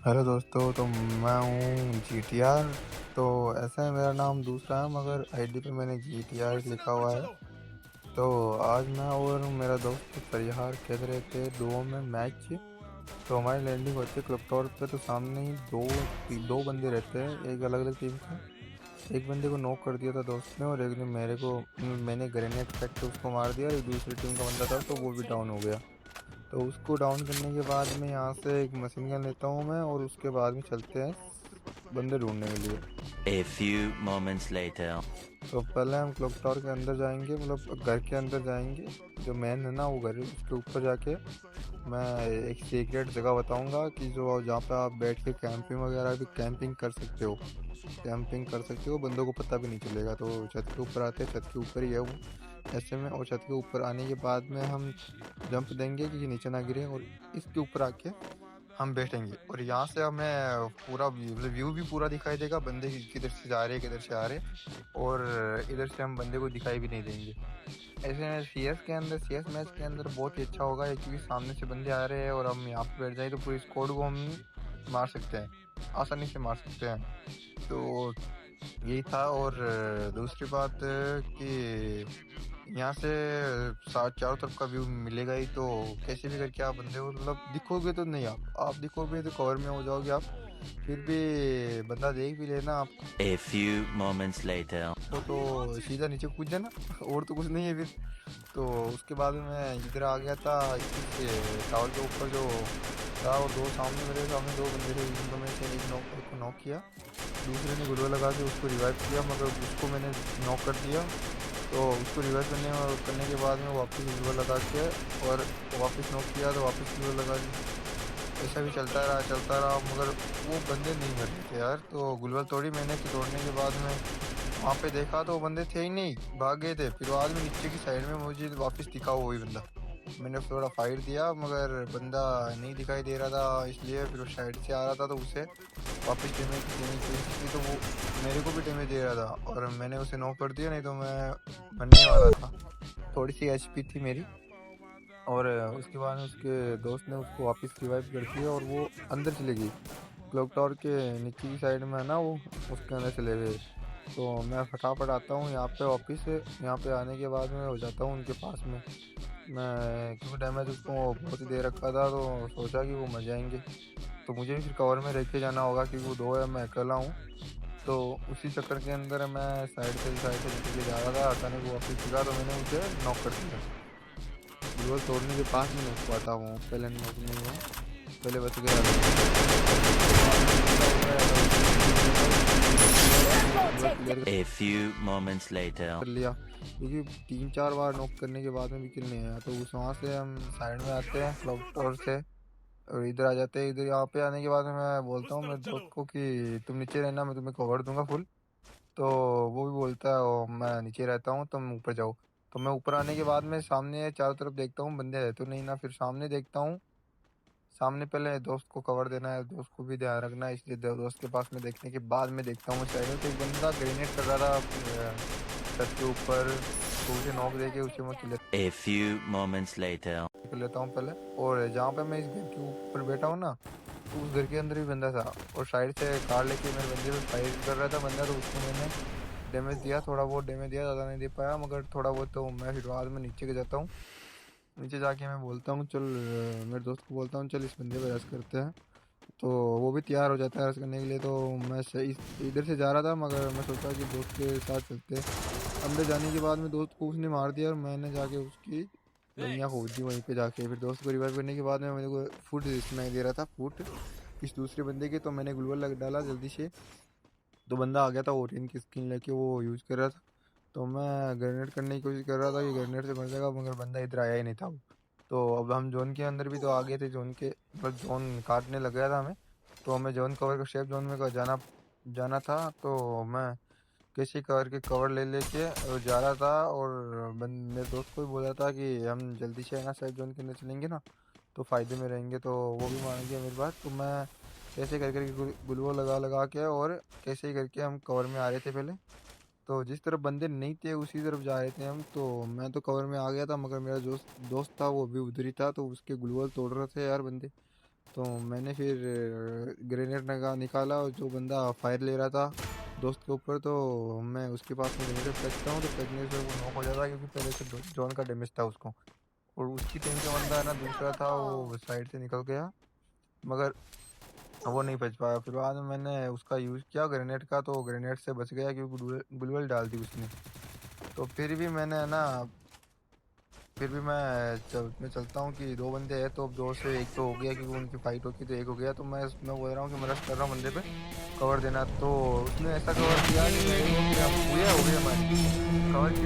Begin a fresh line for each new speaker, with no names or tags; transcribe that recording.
Hello दोस्तों, तो मैं हूँ GTR। तो ऐसा है, मेरा नाम दूसरा है मगर आईडी पे मैंने GTR लिखा हुआ है। तो आज मैं और मेरा दोस्त फरियार खेल रहे थे दो में मैच। तो हमारी लैंडिंग होती है क्लब टावर पे, तो सामने ही दो बंदे रहते हैं, एक अलग अलग टीम के। एक बंदे को नॉक कर दिया था दोस्त ने, और एक ने मैंने ग्रेनेड फेंक के उसको मार दिया, और एक दूसरी टीम का बंदा था तो वो भी डाउन हो गया। तो उसको डाउन करने के बाद में यहाँ से एक मशीन गन लेता हूँ मैं, और उसके बाद में चलते हैं बंदे ढूंढने के लिए।
A few moments later.
तो पहले हम क्लॉक टावर के अंदर जाएंगे, मतलब घर के अंदर जाएंगे। जो मैन है ना वो घर है, उसके ऊपर जाके मैं एक सीक्रेट जगह बताऊंगा कि जो जहाँ पे आप बैठ के कैंपिंग वगैरह भी कैंपिंग कर सकते हो। कैंपिंग कर सकते हो, बंदों को पता भी नहीं चलेगा। तो छत के ऊपर आते हैं, छत के ऊपर ही है वो ऐसे में। और छत के ऊपर आने के बाद में हम जंप देंगे कि नीचे ना गिरे, और इसके ऊपर आके हम बैठेंगे। और यहाँ से हमें पूरा व्यू भी पूरा दिखाई देगा, बंदे किधर से जा रहे हैं किधर से आ रहे हैं। और इधर से हम बंदे को दिखाई भी नहीं देंगे। ऐसे में CS मैच के अंदर बहुत ही अच्छा होगा ये, क्योंकि सामने से बंदे आ रहे हैं और हम यहाँ पे बैठ जाए तो पूरी स्क्वाड को हम मार सकते हैं, आसानी से मार सकते हैं। तो यही था। और दूसरी बात कि यहाँ से चारों तरफ का व्यू मिलेगा ही, तो कैसे भी करके आप बंदे को, मतलब दिखोगे तो नहीं, आप दिखोगे तो कवर में हो जाओगे आप। फिर भी बंदा देख भी लेना आपको
A few moments later.
तो सीधा नीचे कूद जाना और तो कुछ नहीं है फिर। तो उसके बाद में मैं इधर आ गया था, इसके टावर के ऊपर जो था, और मेरे सामने दो बंदे थे, जिनको में से एक को नॉक किया। दूसरे ने गुलवा लगा के उसको रिवाइव किया, मगर उसको मैंने नॉक कर दिया। तो उसको रिवाइव करने के बाद में वापस गुलवा लगा के, और वापस नॉक किया तो वापस गुलवा लगा दी। ऐसा भी चलता रहा, मगर वो बंदे नहीं मर रहे थे यार। तो गुलवल तोड़ी मैंने, तो तोड़ने के बाद में वहाँ पे देखा तो वो बंदे थे ही नहीं, भाग गए थे। फिर बाद में नीचे की साइड में मुझे वापस दिखा वो वही बंदा। मैंने थोड़ा फाइट दिया, मगर बंदा नहीं दिखाई दे रहा था, इसलिए फिर वो साइड से आ रहा था, तो उसे वापस डैमेज देने की कोशिश की, तो वो मेरे को भी डैमेज दे रहा था, और मैंने उसे नॉक कर दिया, नहीं तो मैं मरने वाला था। थोड़ी सी HP थी मेरी। और उसके बाद में उसके दोस्त ने उसको वापस रिवाइव कर दिया, और वो अंदर चले गई। क्लॉक टावर के नीचे की साइड में है ना वो, उसके अंदर चले गए। तो मैं फटाफट आता हूँ यहाँ पे वापस। यहाँ पे आने के बाद में हो जाता हूँ उनके पास में। मैं क्योंकि डैमेज उसको बहुत ही दे रखा था, तो सोचा कि वो मर जाएंगे। तो मुझे भी फिर कवर में रह के जाना होगा, क्योंकि वो दो है, मैं अकेला हूँ। तो उसी चक्कर के अंदर मैं साइड से निकल के जा रहा था, अचानक वो वापस दिखा, तो मैंने उसे नॉक कर दिया। ग्लूवल तोड़ने के पास में नॉक हुआ था वो, पहले नॉक नहीं हुआ, पहले बच गया था। उसके बाद में बंदा हो गया था, उसने मुझे किल दिया था, उसने मुझे किल दिया था, तो मैं ग्लूवल clear
A few moments later.
कर लिया। क्योंकि 3-4 बार नॉक करने के बाद में भी किल नहीं आया, तो उस वहाँ से हम साइड में आते हैं क्लॉक टावर से, और इधर आ जाते हैं। इधर यहाँ पे आने के बाद में मैं बोलता हूँ मेरे दोस्त को कि तुम नीचे रहना, मैं तुम्हें कवर दूंगा फुल। तो वो भी बोलता है, मैं नीचे रहता हूँ, तुम ऊपर जाओ। तो मैं ऊपर आने के बाद में सामने चारों तरफ देखता हूँ, बंदे है तो नहीं ना। फिर सामने देखता हूँ, सामने पहले दोस्त को कवर देना है, दोस्त को भी ध्यान रखना है, इसलिए दोस्त के पास में देखने के बाद में देखता हूँ मैं साइड में, तो एक बंदा ग्रेनेड कर रहा था छत के ऊपर। तो उसे नॉक दे के उसे मैं किल
A few moments later.
कर लेता हूँ पहले। और जहाँ पे मैं इस घर के ऊपर बैठा हूँ ना, तो उस घर के अंदर भी बंदा था, और साइड से कार लेके मेरे बंदे पे फाइट कर रहा था बंदा। तो उसको मैंने डैमेज दिया, थोड़ा बहुत डैमेज दिया, ज़्यादा नहीं दे पाया, मगर थोड़ा बहुत। तो मैं फिर बाद में नीचे के जाता हूँ, नीचे जाके मैं बोलता हूँ चल, मेरे दोस्त को बोलता हूँ चल इस बंदे पे रश करते हैं। तो वो भी तैयार हो जाता है रश करने के लिए। तो मैं इधर से जा रहा था, मगर मैं सोचा कि दोस्त के साथ चलते। अंदर जाने के बाद में दोस्त को उसने मार दिया, और मैंने जाके उसकी लंगियाँ खोद दी वहीं पे जाके। फिर दोस्त को रिवाइव करने के बाद में मेरे को फुट सुनाई दे रहा था, फुट किस दूसरे बंदे के। तो मैंने ग्लूवल लग डाला जल्दी से। तो बंदा आ गया था ओरियन की स्किन लेके, वो यूज़ कर रहा था। तो मैं ग्रेनेड करने की कोशिश कर रहा था कि ग्रेनेड से मर जाएगा, मगर बंदा इधर आया ही नहीं था वो। तो अब हम जोन के अंदर भी तो आ गए थे, जोन के मतलब जोन काटने लग गया था हमें। तो हमें जोन कवर का शेप जोन में का जाना था। तो मैं कैसे करके कवर ले लेके जा रहा था, और मेरे दोस्त को भी बोला था कि हम जल्दी से है ना सेफ जोन के अंदर चलेंगे ना, तो फ़ायदे में रहेंगे। तो वो भी मान गया मेरी बात। तो मैं कैसे कर करके ग्लूवो लगा लगा के, और कैसे ही करके हम कवर में आ रहे थे पहले। तो जिस तरफ बंदे नहीं थे उसी तरफ जा रहे थे हम। तो मैं तो कवर में आ गया था, मगर मेरा दोस्त दोस्त था वो भी उधर ही था, तो उसके ग्लूवल तोड़ रहे थे यार बंदे। तो मैंने फिर ग्रेनेड निकाला और जो बंदा फायर ले रहा था दोस्त के ऊपर, तो मैं उसके पास में ग्रेनेड फेंकता हूँ तो फेंकने से वो नॉक हो जाता है, क्योंकि पहले से जॉन का डैमेज था उसको। और उसकी टीम का बंदा है ना दूसरा था, वो साइड से निकल गया, मगर वो नहीं बच पाया। फिर बाद में मैंने उसका यूज़ किया ग्रेनेड का, तो ग्रेनेड से बच गया क्योंकि बुलवल डाल दी उसने। तो फिर भी मैं चलता हूँ कि दो बंदे हैं, तो अब दो से एक तो हो गया क्योंकि उनकी फाइट होती तो एक हो गया। तो मैं बोल रहा हूँ कि मैं रश कर रहा हूँ बंदे पे कवर देना, तो उसने ऐसा कवर दिया कि मेरे को कि अब हो गया हमारी कवर की